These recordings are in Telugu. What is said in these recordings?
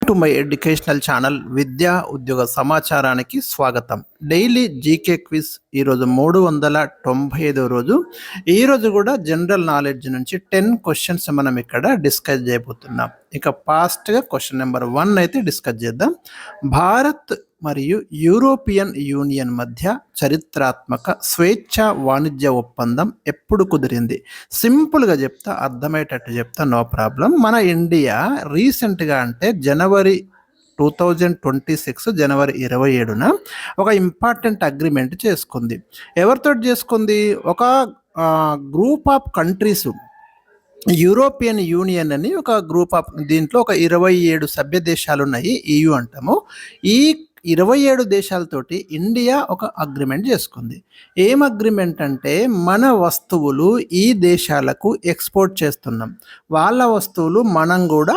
టు మై ఎడ్యుకేషనల్ ఛానల్ విద్యా ఉద్యోగ సమాచారానికి స్వాగతం. డైలీ జీకే క్విజ్ ఈరోజు 395 రోజు. ఈరోజు కూడా జనరల్ నాలెడ్జ్ నుంచి 10 క్వశ్చన్స్ మనం ఇక్కడ డిస్కస్ చేయబోతున్నాం. ఇక ఫాస్ట్గా క్వశ్చన్ నెంబర్ 1 అయితే డిస్కస్ చేద్దాం. భారత్ మరియు యూరోపియన్ యూనియన్ మధ్య చరిత్రాత్మక స్వేచ్ఛ వాణిజ్య ఒప్పందం ఎప్పుడు కుదిరింది? సింపుల్గా చెప్తా, అర్థమయ్యేటట్టు చెప్తా, నో ప్రాబ్లం. మన ఇండియా రీసెంట్గా అంటే జనవరి 2026 జనవరి 27న ఒక ఇంపార్టెంట్ అగ్రిమెంట్ చేసుకుంది. ఎవరితో చేసుకుంది? ఒక group of countries, European union అని ఒక గ్రూప్ ఆఫ్, దీంట్లో ఒక 27 సభ్య దేశాలు ఉన్నాయి, EU అంటాము. ఈ 27 దేశాలతోటి ఇండియా ఒక అగ్రిమెంట్ చేసుకుంది. ఏం అగ్రిమెంట్ అంటే, మన వస్తువులు ఈ దేశాలకు ఎక్స్పోర్ట్ చేస్తున్నాం, వాళ్ళ వస్తువులు మనం కూడా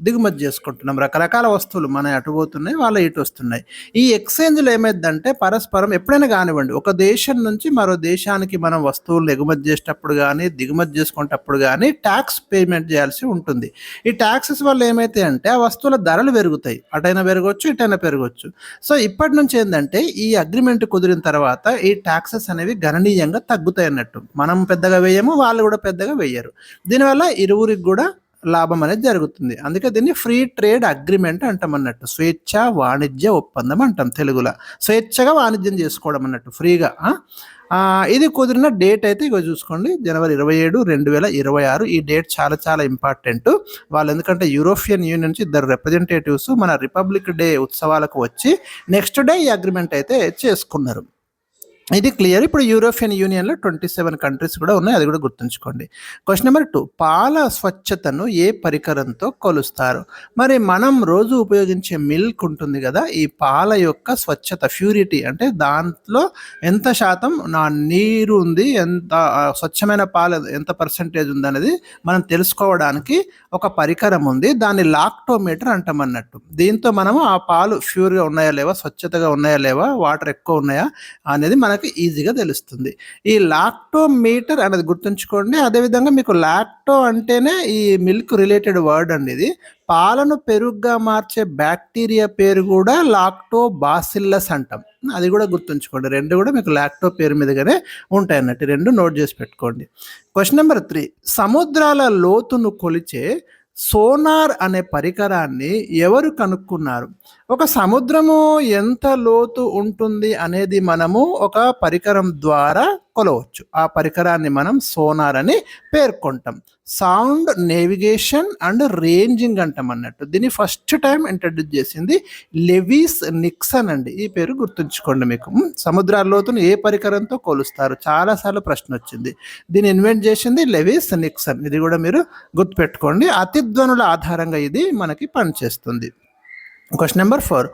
దిగుమతి చేసుకుంటున్నాం. రకరకాల వస్తువులు మన అటు పోతున్నాయి, వాళ్ళ ఇటు వస్తున్నాయి. ఈ ఎక్స్చేంజ్లో ఏమైందంటే పరస్పరం ఎప్పుడైనా కానివ్వండి, ఒక దేశం నుంచి మరో దేశానికి మనం వస్తువులు ఎగుమతి చేసేటప్పుడు కానీ దిగుమతి చేసుకునేటప్పుడు కానీ ట్యాక్స్ పేమెంట్ చేయాల్సి ఉంటుంది. ఈ ట్యాక్సెస్ వల్ల ఏమైతే అంటే ఆ వస్తువుల ధరలు పెరుగుతాయి, అటైనా పెరగవచ్చు, ఇటైనా పెరగవచ్చు. సో ఇప్పటి నుంచి ఏంటంటే ఈ అగ్రిమెంట్ కుదిరిన తర్వాత ఈ ట్యాక్సెస్ అనేవి గణనీయంగా తగ్గుతాయి అన్నట్టు. మనం పెద్దగా వేయము, వాళ్ళు కూడా పెద్దగా వేయరు. దీనివల్ల ఇరువురికి కూడా లాభం అనేది జరుగుతుంది. అందుకే దీన్ని ఫ్రీ ట్రేడ్ అగ్రిమెంట్ అంటాం అన్నట్టు. స్వేచ్ఛ వాణిజ్య ఒప్పందం అంటాం తెలుగులో. స్వేచ్ఛగా వాణిజ్యం చేసుకోవడం అన్నట్టు, ఫ్రీగా. ఇది కుదిరిన డేట్ అయితే ఇక చూసుకోండి, జనవరి 27, 2026. ఈ డేట్ చాలా చాలా ఇంపార్టెంట్. వాళ్ళు ఎందుకంటే యూరోపియన్ యూనియన్ నుంచి 2 రిప్రజెంటేటివ్స్ మన రిపబ్లిక్ డే ఉత్సవాలకు వచ్చి నెక్స్ట్ డే ఈ అగ్రిమెంట్ అయితే చేసుకున్నారు. ఇది క్లియర్. ఇప్పుడు యూరోపియన్ యూనియన్లో 27 కంట్రీస్ కూడా ఉన్నాయి, అది కూడా గుర్తుంచుకోండి. క్వశ్చన్ నెంబర్ 2, పాల స్వచ్ఛతను ఏ పరికరంతో కొలుస్తారు? మరి మనం రోజు ఉపయోగించే మిల్క్ ఉంటుంది కదా, ఈ పాల యొక్క స్వచ్ఛత, ప్యూరిటీ అంటే దాంట్లో ఎంత శాతం నా నీరు ఉంది, ఎంత స్వచ్ఛమైన పాలు ఎంత పర్సెంటేజ్ ఉంది అనేది మనం తెలుసుకోవడానికి ఒక పరికరం ఉంది. దాన్ని లాక్టోమీటర్ అంటాం అన్నట్టు. దీంతో మనము ఆ పాలు ప్యూర్గా ఉన్నాయా లేవా, స్వచ్ఛతగా ఉన్నాయా లేవా, వాటర్ ఎక్కువ ఉన్నాయా అనేది మనకు ఈజీగా తెలుస్తుంది. ఈ లాక్టోమీటర్ అనేది గుర్తుంచుకోండి. అదేవిధంగా మీకు లాక్టో అంటేనే ఈ మిల్క్ రిలేటెడ్ వర్డ్ అండి. ఇది పాలను పెరుగుగా మార్చే బ్యాక్టీరియా పేరు కూడా లాక్టోబాసిల్లస్ అంటాం, అది కూడా గుర్తుంచుకోండి. 2 కూడా మీకు లాక్టో పేరు మీదుగానే ఉంటాయి అన్నట్టు. 2 నోట్ చేసి పెట్టుకోండి. క్వశ్చన్ నెంబర్ 3, సముద్రాల లోతును కొలిచే సోనార్ అనే పరికరాన్ని ఎవరు కనుక్కున్నారు? ఒక సముద్రము ఎంత లోతు ఉంటుంది అనేది మనము ఒక పరికరం ద్వారా కొలవచ్చు. ఆ పరికరాన్ని మనం సోనార్ అని పేర్కొంటాం. సౌండ్ నేవిగేషన్ అండ్ రేంజింగ్ అంటాం అన్నట్టు. దీన్ని ఫస్ట్ టైం ఇంట్రడ్యూస్ చేసింది లెవిస్ నిక్సన్ అండి. ఈ పేరు గుర్తుంచుకోండి. మీకు సముద్రాల లోతును ఏ పరికరంతో కొలుస్తారు, చాలాసార్లు ప్రశ్న వచ్చింది. దీన్ని ఇన్వెంట్ చేసింది లెవిస్ నిక్సన్. ఇది కూడా మీరు గుర్తుపెట్టుకోండి. అతిధ్వనుల ఆధారంగా ఇది మనకి పనిచేస్తుంది. Question number 4,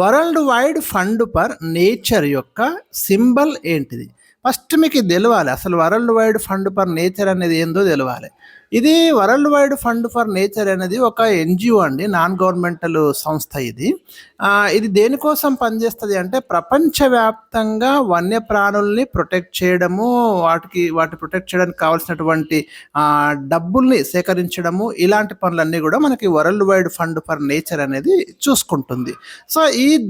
world wide fund for nature యొక్క సింబల్ ఏంటిది? ఫస్ట్ మీకు ఇది తెలవాలి. అసలు world wide fund for nature అనేది ఏందో తెలవాలి. ఇది world wide fund for nature అనేది ఒక NGO అండి, నాన్ గవర్నమెంటల్ సంస్థ. ఇది దేనికోసం పనిచేస్తుంది అంటే, ప్రపంచవ్యాప్తంగా వన్యప్రాణుల్ని ప్రొటెక్ట్ చేయడము, వాటి ప్రొటెక్ట్ చేయడానికి కావాల్సినటువంటి డబ్బుల్ని సేకరించడము, ఇలాంటి పనులన్నీ కూడా మనకి world wide fund for nature అనేది చూసుకుంటుంది. సో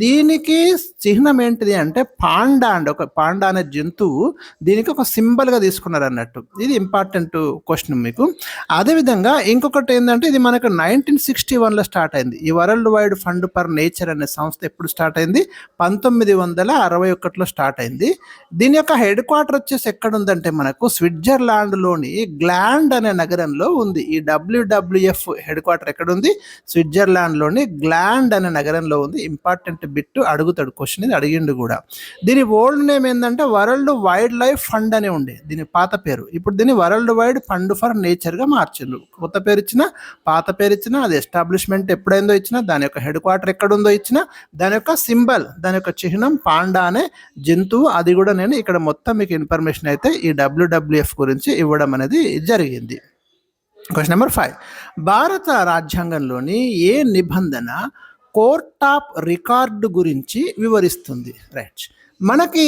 దీనికి చిహ్నం ఏంటిది అంటే పాండా అండి. ఒక పాండా అనే జంతువు దీనికి ఒక సింబల్గా తీసుకున్నారు అన్నట్టు. ఇది ఇంపార్టెంట్ క్వశ్చన్ మీకు. అదేవిధంగా ఇంకొకటి ఏంటంటే, ఇది మనకు 1961లో స్టార్ట్ అయింది. ఈ world wide fund for nature అనే సంస్థ ఎప్పుడు స్టార్ట్ అయింది? 1961లో స్టార్ట్ అయింది. దీని యొక్క హెడ్ క్వార్టర్ వచ్చేసి ఎక్కడ ఉందంటే మనకు స్విట్జర్లాండ్లోని గ్లాండ్ అనే నగరంలో ఉంది. ఈ WWF హెడ్ క్వార్టర్ ఎక్కడ ఉంది? స్విట్జర్లాండ్లోని గ్లాండ్ అనే నగరంలో ఉంది. ఇంపార్టెంట్ బిట్ అడుగుతాడు, క్వశ్చన్ ఇది అడిగిండు కూడా. దీని ఓల్డ్ నేమ్ ఏంటంటే వరల్డ్ వైల్డ్ లైఫ్ ఫండ్ అని ఉండే దీని పాత పేరు. ఇప్పుడు దీన్ని వరల్డ్ వైడ్ ఫండ్ ఫర్ నేచర్గా మార్చిండ్రు. కొత్త పేరు ఇచ్చినా, పాత పేరు ఇచ్చినా, అది ఎస్టాబ్లిష్మెంట్ ఎప్పుడైందో ఇచ్చినా, దాని యొక్క హెడ్ క్వార్టర్ ఎక్కడుందో ఇచ్చినా, దాని యొక్క సింబల్, దాని యొక్క చిహ్నం పాండా అనే జంతువు. అది కూడా నేను ఇక్కడ మొత్తం మీకు ఇన్ఫర్మేషన్ అయితే ఈ WWF గురించి ఇవ్వడం అనేది జరిగింది. క్వశ్చన్ నెంబర్ 5, భారత రాజ్యాంగంలోని ఏ నిబంధన కోర్ట్ ఆఫ్ రికార్డు గురించి వివరిస్తుంది? రైట్. మనకి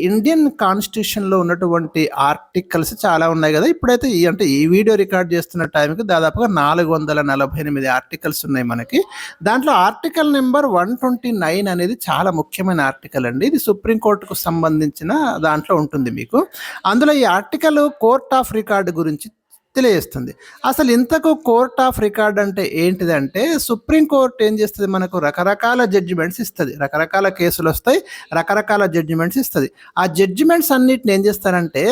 ఇండియన్ కాన్స్టిట్యూషన్‌లో ఉన్నటువంటి ఆర్టికల్స్ చాలా ఉన్నాయి గదా! ఇప్పుడైతే ఈ వీడియో రికార్డ్ చేస్తున్న టైంకి దాదాపుగా 448 ఆర్టికల్స్ ఉన్నాయి మనకి. దాంట్లో ఆర్టికల్ నంబర్ 129 అనేది చాలా ముఖ్యమైన ఆర్టికల్ అండి. ఇది సుప్రీం కోర్టుకు సంబంధించిన దాంట్లో ఉంటుంది మీకు. అందులో ఈ ఆర్టికల్ కోర్ట్ ఆఫ్ రికార్డ్ గురించి తెలియజేస్తుంది. అసలు ఇంతకు కోర్ట్ ఆఫ్ రికార్డ్ అంటే ఏంటిదంటే, సుప్రీం కోర్ట్ ఏం చేస్తది, మనకు రకరకాల జడ్జిమెంట్స్ ఇస్తది. రకరకాల కేసులొస్తాయి, రకరకాల జడ్జిమెంట్స్ ఇస్తది. ఆ జడ్జిమెంట్స్ అన్నిటిని ఏం చేస్తారంటే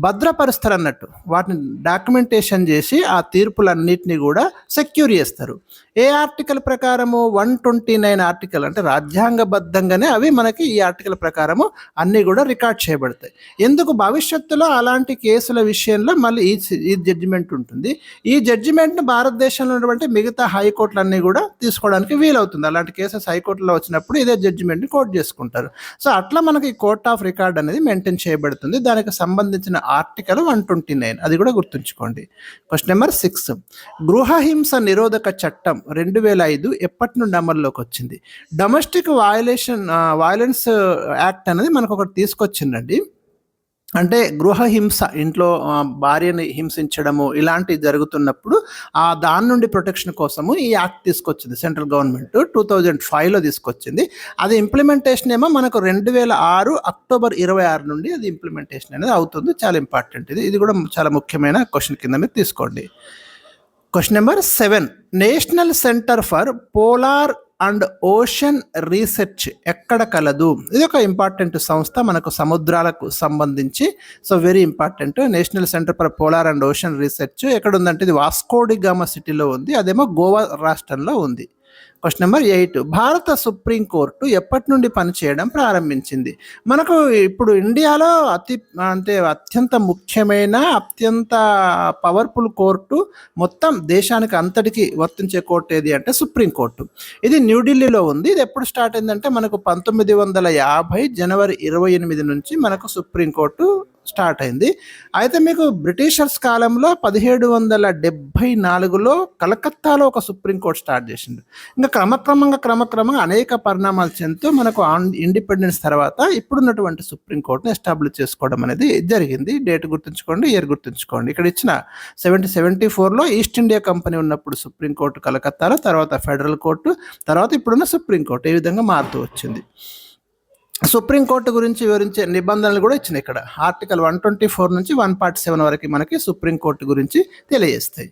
భద్రపరుస్తారన్నట్టు. వాటిని డాక్యుమెంటేషన్ చేసి ఆ తీర్పులన్నిటిని కూడా సెక్యూర్ చేస్తారు. ఏ ఆర్టికల్ ప్రకారము? 129 ఆర్టికల్, అంటే రాజ్యాంగబద్ధంగానే అవి మనకి ఈ ఆర్టికల్ ప్రకారము అన్నీ కూడా రికార్డ్ చేయబడతాయి. ఎందుకు? భవిష్యత్తులో అలాంటి కేసుల విషయంలో మళ్ళీ ఈ జడ్జిమెంట్ ఉంటుంది. ఈ జడ్జిమెంట్ను భారతదేశంలో ఉన్నటువంటి మిగతా హైకోర్టులన్నీ కూడా తీసుకోవడానికి వీలవుతుంది. అలాంటి కేసెస్ హైకోర్టులో వచ్చినప్పుడు ఇదే జడ్జిమెంట్ని కోట్ చేసుకుంటారు. సో అట్లా మనకి కోర్ట్ ఆఫ్ రికార్డ్ అనేది మెయింటైన్ చేయబడుతుంది. దానికి సంబంధించిన ఆర్టికల్ 129, అది కూడా గుర్తుంచుకోండి. క్వశ్చన్ నెంబర్ 6, గృహహింస నిరోధక చట్టం 2005 ఎప్పటి నుండి అమల్లోకి వచ్చింది? డొమెస్టిక్ వైలెన్స్ యాక్ట్ అనేది మనకు ఒకటి తీసుకొచ్చిందండి. అంటే గృహహింస, ఇంట్లో భార్యని హింసించడము ఇలాంటివి జరుగుతున్నప్పుడు దాని నుండి ప్రొటెక్షన్ కోసము ఈ యాక్ట్ తీసుకొచ్చింది సెంట్రల్ గవర్నమెంట్. 2005లో తీసుకొచ్చింది. అది ఇంప్లిమెంటేషన్ ఏమో మనకు 2006 అక్టోబర్ 26 నుండి అది ఇంప్లిమెంటేషన్ అనేది అవుతుంది. చాలా ఇంపార్టెంట్ ఇది కూడా చాలా ముఖ్యమైన క్వశ్చన్ కింద మీరు తీసుకోండి. Question number 7, national centre for polar and ocean research ఎక్కడ కలదు? ఇది ఒక ఇంపార్టెంట్ సంస్థ మనకు సముద్రాలకు సంబంధించి. So very important. National centre for polar and ocean research ఎక్కడ ఉందంటే ఇది వాస్కోడిగామా సిటీలో ఉంది. అదేమో గోవా రాష్ట్రంలో ఉంది. క్వశ్చన్ నెంబర్ 8, భారత సుప్రీంకోర్టు ఎప్పటి నుండి పనిచేయడం ప్రారంభించింది? మనకు ఇప్పుడు ఇండియాలో అత్యంత ముఖ్యమైన, అత్యంత పవర్ఫుల్ కోర్టు, మొత్తం దేశానికి అంతటికి వర్తించే కోర్టు ఏది అంటే సుప్రీంకోర్టు. ఇది న్యూఢిల్లీలో ఉంది. ఇది ఎప్పుడు స్టార్ట్ అయిందంటే మనకు 1950 జనవరి 28 నుంచి మనకు సుప్రీంకోర్టు స్టార్ట్ అయింది. అయితే మీకు బ్రిటిషర్స్ కాలంలో 1774లో కలకత్తాలో ఒక సుప్రీంకోర్టు స్టార్ట్ చేసింది. ఇంకా క్రమక్రమంగా అనేక పరిణామాలు చెందుతూ మనకు ఇండిపెండెన్స్ తర్వాత ఇప్పుడున్నటువంటి సుప్రీంకోర్టును ఎస్టాబ్లిష్ చేసుకోవడం అనేది జరిగింది. డేట్ గుర్తుంచుకోండి, ఇయర్ గుర్తుంచుకోండి. ఇక్కడ ఇచ్చిన 1774లో ఈస్ట్ ఇండియా కంపెనీ ఉన్నప్పుడు సుప్రీంకోర్టు కలకత్తాలో, తర్వాత ఫెడరల్ కోర్టు, తర్వాత ఇప్పుడున్న సుప్రీంకోర్టు ఈ విధంగా మారుతూ వచ్చింది. సుప్రీంకోర్టు గురించి వివరించే నిబంధనలు కూడా ఇచ్చినాయి ఇక్కడ. ఆర్టికల్ 124 నుంచి 147 వరకు మనకి సుప్రీంకోర్టు గురించి తెలియజేస్తాయి.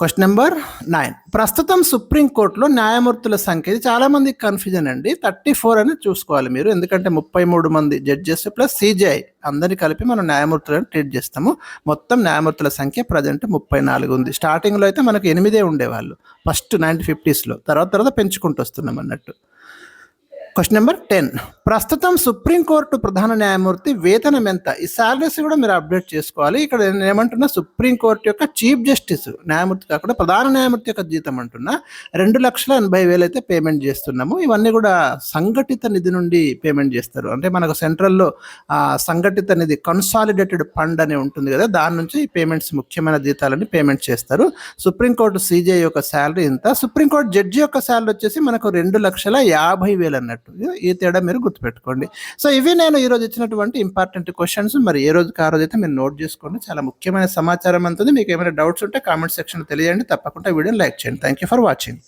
క్వశ్చన్ నెంబర్ 9, ప్రస్తుతం సుప్రీంకోర్టులో న్యాయమూర్తుల సంఖ్య, ఇది చాలామందికి కన్ఫ్యూజన్ అండి. 34 అని చూసుకోవాలి మీరు, ఎందుకంటే 33 మంది జడ్జెస్ ప్లస్ సిజేఐ అందరినీ కలిపి మనం న్యాయమూర్తులను ట్రీట్ చేస్తాము. మొత్తం న్యాయమూర్తుల సంఖ్య ప్రజెంట్ 34 ఉంది. స్టార్టింగ్లో అయితే మనకు 8 ఉండేవాళ్ళు ఫస్ట్ 1950స్లో, తర్వాత పెంచుకుంటూ వస్తున్నాం అన్నట్టు. క్వశ్చన్ నెంబర్ 10, ప్రస్తుతం సుప్రీంకోర్టు ప్రధాన న్యాయమూర్తి వేతనం ఎంత? ఈ శాలరీస్ కూడా మీరు అప్డేట్ చేసుకోవాలి. ఇక్కడ నేను ఏమంటున్నా, సుప్రీంకోర్టు యొక్క చీఫ్ జస్టిస్ న్యాయమూర్తి కాకుండా ప్రధాన న్యాయమూర్తి యొక్క జీతం అంటున్నా 2,80,000 అయితే పేమెంట్ చేస్తున్నాము. ఇవన్నీ కూడా సంఘటిత నిధి నుండి పేమెంట్ చేస్తారు. అంటే మనకు సెంట్రల్లో సంఘటిత నిధి, కన్సాలిడేటెడ్ ఫండ్ అని ఉంటుంది కదా, దాని నుంచి పేమెంట్స్, ముఖ్యమైన జీతాలని పేమెంట్ చేస్తారు. సుప్రీంకోర్టు సిజే యొక్క శాలరీ ఇంత. సుప్రీంకోర్టు జడ్జి యొక్క శాలరీ వచ్చేసి మనకు 2,50,000 అన్నట్టు. ఈ తేడా మీరు గుర్తుపెట్టుకోండి. సో ఇవి నేను ఈరోజు ఇచ్చినటువంటి ఇంపార్టెంట్ క్వశ్చన్స్. మరి ఏ రోజుకి ఆ రోజు అయితే మీరు నోట్ చేసుకోండి. చాలా ముఖ్యమైన సమాచారం అంతుంది. మీకు ఏమైనా డౌట్స్ ఉంటే కామెంట్ సెక్షన్లో తెలియజేయండి. తప్పకుండా వీడియోని లైక్ చేయండి. Thank you for watching.